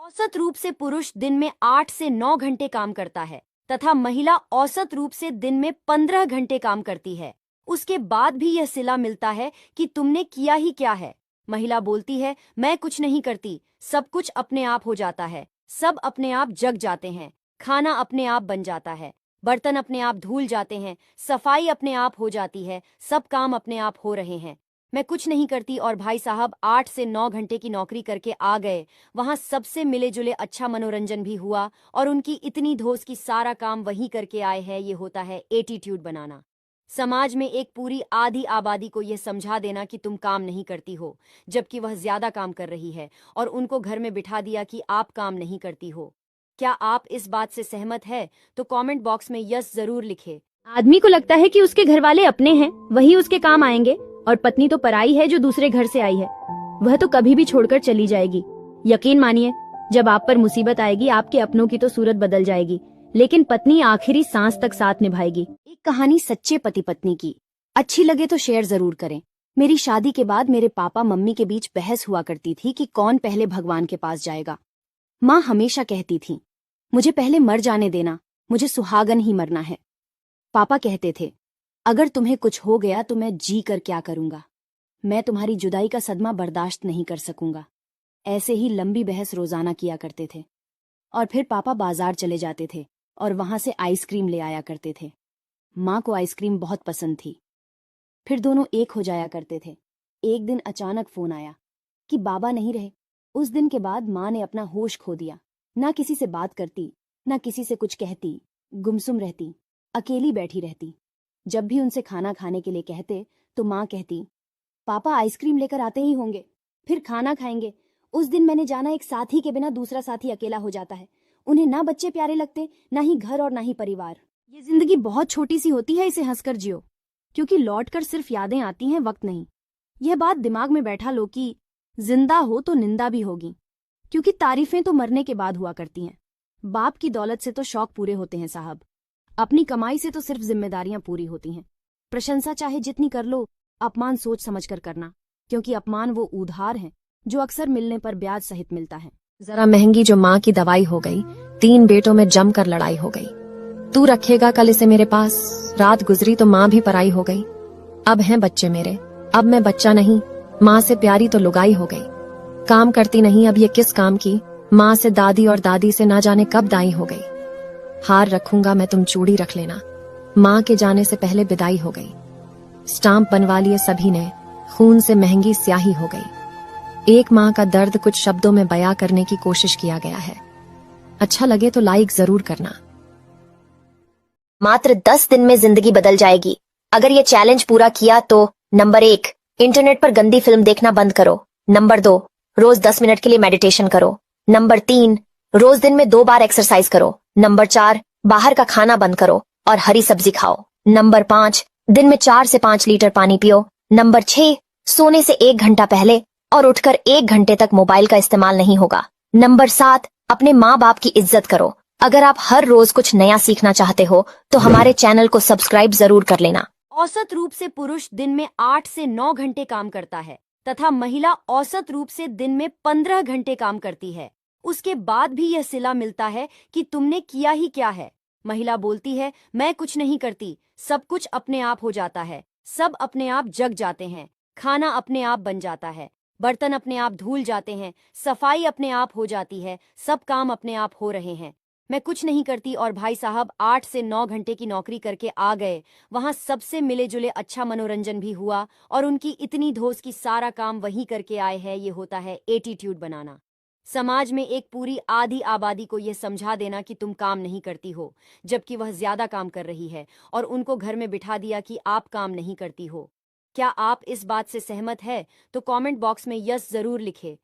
औसत रूप से पुरुष दिन में 8 से 9 घंटे काम करता है तथा महिला औसत रूप से दिन में 15 घंटे काम करती है। उसके बाद भी यह सिला मिलता है कि तुमने किया ही क्या है। महिला बोलती है, मैं कुछ नहीं करती, सब कुछ अपने आप हो जाता है, सब अपने आप जग जाते हैं, खाना अपने आप बन जाता है, बर्तन अपने आप धुल जाते हैं, सफाई अपने आप हो जाती है, सब काम अपने आप हो रहे हैं। मैं कुछ नहीं करती और भाई साहब 8 से 9 घंटे की नौकरी करके आ गए। वहां सबसे मिले जुले अच्छा मनोरंजन भी हुआ और उनकी इतनी धोस की सारा काम वही करके आए हैं। ये होता है एटीट्यूड बनाना। समाज में एक पूरी आधी आबादी को यह समझा देना कि तुम काम नहीं करती हो, जबकि वह ज्यादा काम कर रही है, और उनको घर में बिठा दिया कि आप काम नहीं करती हो। क्या आप इस बात से सहमत है? तो कमेंट बॉक्स में यस जरूर लिखे। आदमी को लगता है कि उसके घर वाले अपने हैं, वही उसके काम आएंगे, और पत्नी तो पराई है जो दूसरे घर से आई है। वह तो कभी भी छोड़कर चली जाएगी। यकीन मानिए, जब आप पर मुसीबत आएगी आपके अपनों की तो सूरत बदल जाएगी, लेकिन पत्नी आखिरी सांस तक साथ निभाएगी। एक कहानी सच्चे पति पत्नी की। अच्छी लगे तो शेयर जरूर करें। मेरी शादी के बाद मेरे पापा मम्मी के बीच बहस हुआ करती थी कि कौन पहले भगवान के पास जाएगा। माँ हमेशा कहती थी, मुझे पहले मर जाने देना, मुझे सुहागन ही मरना है। पापा कहते थे, अगर तुम्हें कुछ हो गया तो मैं जी कर क्या करूंगा, मैं तुम्हारी जुदाई का सदमा बर्दाश्त नहीं कर सकूंगा। ऐसे ही लंबी बहस रोजाना किया करते थे। और फिर पापा बाजार चले जाते थे और वहां से आइसक्रीम ले आया करते थे। माँ को आइसक्रीम बहुत पसंद थी। फिर दोनों एक हो जाया करते थे। एक दिन अचानक फोन आया कि बाबा नहीं रहे। उस दिन के बाद माँ ने अपना होश खो दिया। ना किसी से बात करती, ना किसी से कुछ कहती, गुमसुम रहती, अकेली बैठी रहती। जब भी उनसे खाना खाने के लिए कहते तो माँ कहती, पापा आइसक्रीम लेकर आते ही होंगे, फिर खाना खाएंगे। उस दिन मैंने जाना, एक साथी के बिना दूसरा साथी अकेला हो जाता है। उन्हें ना बच्चे प्यारे लगते, ना ही घर और ना ही परिवार। ये जिंदगी बहुत छोटी सी होती है, इसे हंसकर जियो, क्योंकि लौट कर सिर्फ यादें आती हैं, वक्त नहीं। यह बात दिमाग में बैठा लो कि जिंदा हो तो निंदा भी होगी, क्योंकि तारीफें तो मरने के बाद हुआ करती हैं। बाप की दौलत से तो शौक पूरे होते हैं साहब, अपनी कमाई से तो सिर्फ जिम्मेदारियां पूरी होती हैं। प्रशंसा चाहे जितनी कर लो, अपमान सोच समझ कर करना, क्योंकि अपमान वो उधार है जो अक्सर मिलने पर ब्याज सहित मिलता है। जरा महंगी जो माँ की दवाई हो गई, 3 बेटों में जमकर लड़ाई हो गई। तू रखेगा कल इसे मेरे पास, रात गुजरी तो माँ भी पराई हो गई। अब हैं बच्चे मेरे, अब मैं बच्चा नहीं, माँ से प्यारी तो लुगाई हो गई। काम करती नहीं अब ये किस काम की, माँ से दादी और दादी से ना जाने कब दाई हो गई। हार रखूंगा मैं, तुम चूड़ी रख लेना, माँ के जाने से पहले विदाई हो गई। स्टाम्प बनवा लिए सभी ने, खून से महंगी स्याही हो गई। एक माँ का दर्द कुछ शब्दों में बयां करने की कोशिश किया गया है। अच्छा लगे तो लाइक जरूर करना। मात्र 10 दिन में जिंदगी बदल जाएगी अगर ये चैलेंज पूरा किया तो। नंबर 1, इंटरनेट पर गंदी फिल्म देखना बंद करो। नंबर 2, रोज 10 मिनट के लिए मेडिटेशन करो। नंबर 3, रोज दिन में 2 बार एक्सरसाइज करो। नंबर 4, बाहर का खाना बंद करो और हरी सब्जी खाओ। नंबर 5, दिन में 4 से 5 लीटर पानी पियो। नंबर 6, सोने से 1 घंटा पहले और उठकर 1 घंटे तक मोबाइल का इस्तेमाल नहीं होगा। नंबर 7, अपने माँ बाप की इज्जत करो। अगर आप हर रोज कुछ नया सीखना चाहते हो तो हमारे चैनल को सब्सक्राइब जरूर कर लेना। औसत रूप से पुरुष दिन में 8 से 9 घंटे काम करता है तथा महिला औसत रूप से दिन में 15 घंटे काम करती है। उसके बाद भी यह सिला मिलता है कि तुमने किया ही क्या है। महिला बोलती है, मैं कुछ नहीं करती, सब कुछ अपने आप हो जाता है, सब अपने आप जग जाते हैं, खाना अपने आप बन जाता है, बर्तन अपने आप धुल जाते हैं, सफाई अपने आप हो जाती है, सब काम अपने आप हो रहे हैं। मैं कुछ नहीं करती और भाई साहब 8 से 9 घंटे की नौकरी करके आ गए। वहां सबसे मिले जुले अच्छा मनोरंजन भी हुआ और उनकी इतनी धोस की सारा काम वही करके आए हैं। ये होता है एटीट्यूड बनाना। समाज में एक पूरी आधी आबादी को यह समझा देना कि तुम काम नहीं करती हो, जबकि वह ज्यादा काम कर रही है, और उनको घर में बिठा दिया कि आप काम नहीं करती हो। क्या आप इस बात से सहमत है? तो कमेंट बॉक्स में यस जरूर लिखे।